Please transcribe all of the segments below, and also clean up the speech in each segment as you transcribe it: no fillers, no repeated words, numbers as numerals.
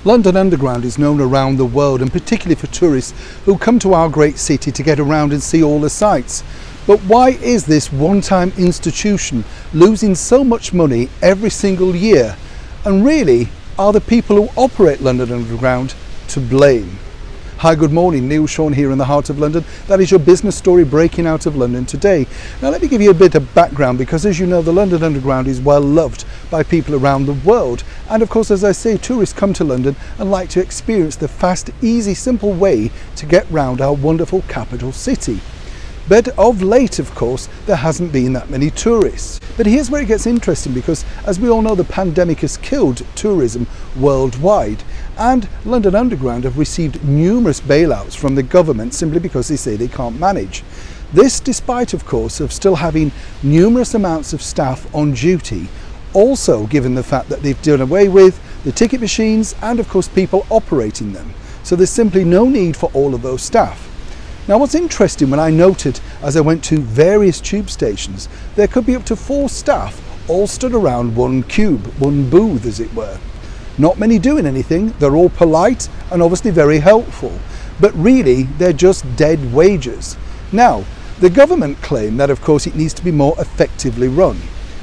London Underground is known around the world, and particularly for tourists who come to our great city to get around and see all the sights. But why is this one-time institution losing so much money every single year? And really, are the people who operate London Underground to blame? Hi, good morning. Neil Sean here in the heart of London. That is your business story breaking out of London today. Now let me give you a bit of background, because as you know, the London Underground is well loved by people around the world. And of course, as I say, tourists come to London and like to experience the fast, easy, simple way to get round our wonderful capital city. But of late, of course, there hasn't been that many tourists. But here's where it gets interesting, because as we all know, the pandemic has killed tourism worldwide. And London Underground have received numerous bailouts from the government simply because they say they can't manage. This despite, of course, of still having numerous amounts of staff on duty. Also given the fact that they've done away with the ticket machines and of course people operating them. So there's simply no need for all of those staff. Now what's interesting, when I noted as I went to various tube stations, there could be up to 4 staff all stood around one cube, one booth as it were. Not many doing anything, they're all polite and obviously very helpful, but really they're just dead wages. Now, the government claim that of course it needs to be more effectively run.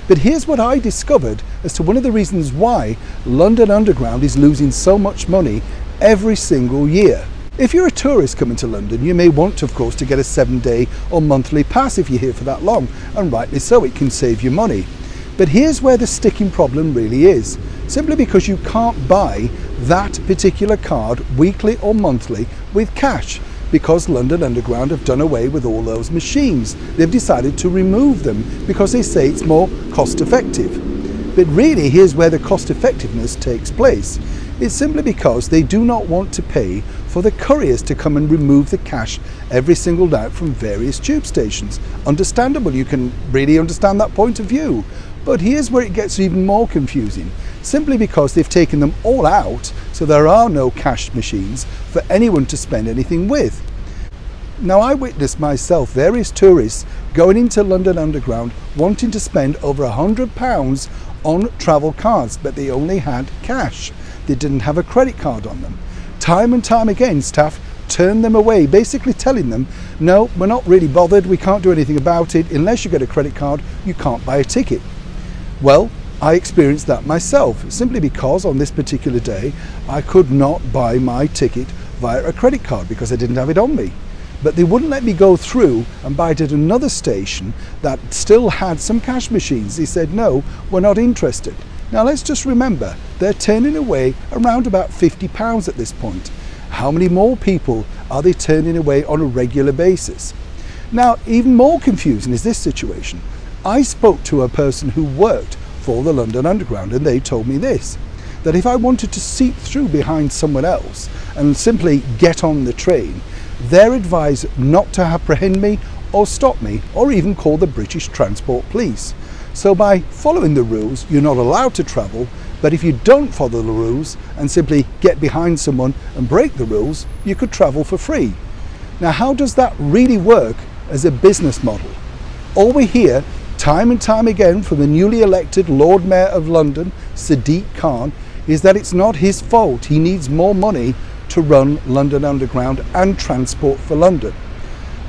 But here's what I discovered as to one of the reasons why London Underground is losing so much money every single year. If you're a tourist coming to London, you may want, of course, to get a 7-day or monthly pass if you're here for that long, and rightly so, it can save you money. But here's where the sticking problem really is. Simply because you can't buy that particular card weekly or monthly with cash, because London Underground have done away with all those machines. They've decided to remove them because they say it's more cost effective. But really, here's where the cost effectiveness takes place. It's simply because they do not want to pay for the couriers to come and remove the cash every single night from various tube stations. Understandable, you can really understand that point of view. But here's where it gets even more confusing. Simply because they've taken them all out, so there are no cash machines for anyone to spend anything with. Now I witnessed myself various tourists going into London Underground wanting to spend over £100 on travel cards, but they only had cash. They didn't have a credit card on them. Time and time again, staff turned them away, basically telling them, no, we're not really bothered, we can't do anything about it, unless you get a credit card, you can't buy a ticket. Well, I experienced that myself, simply because on this particular day, I could not buy my ticket via a credit card because I didn't have it on me. But they wouldn't let me go through and buy it at another station that still had some cash machines. They said, no, we're not interested. Now let's just remember, they're turning away around about £50 at this point. How many more people are they turning away on a regular basis? Now, even more confusing is this situation. I spoke to a person who worked for the London Underground, and they told me this, that if I wanted to seep through behind someone else and simply get on the train, they're advised not to apprehend me or stop me or even call the British Transport Police. So by following the rules, you're not allowed to travel, but if you don't follow the rules and simply get behind someone and break the rules, you could travel for free. Now, how does that really work as a business model? All we hear time and time again from the newly elected Lord Mayor of London, Sadiq Khan, is that it's not his fault. He needs more money to run London Underground and Transport for London.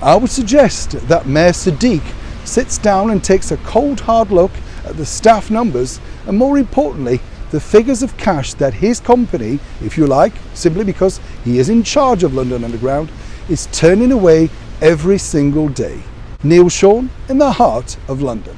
I would suggest that Mayor Sadiq sits down and takes a cold hard look at the staff numbers and, more importantly, the figures of cash that his company, if you like, simply because he is in charge of London Underground, is turning away every single day. Neil Sean in the heart of London.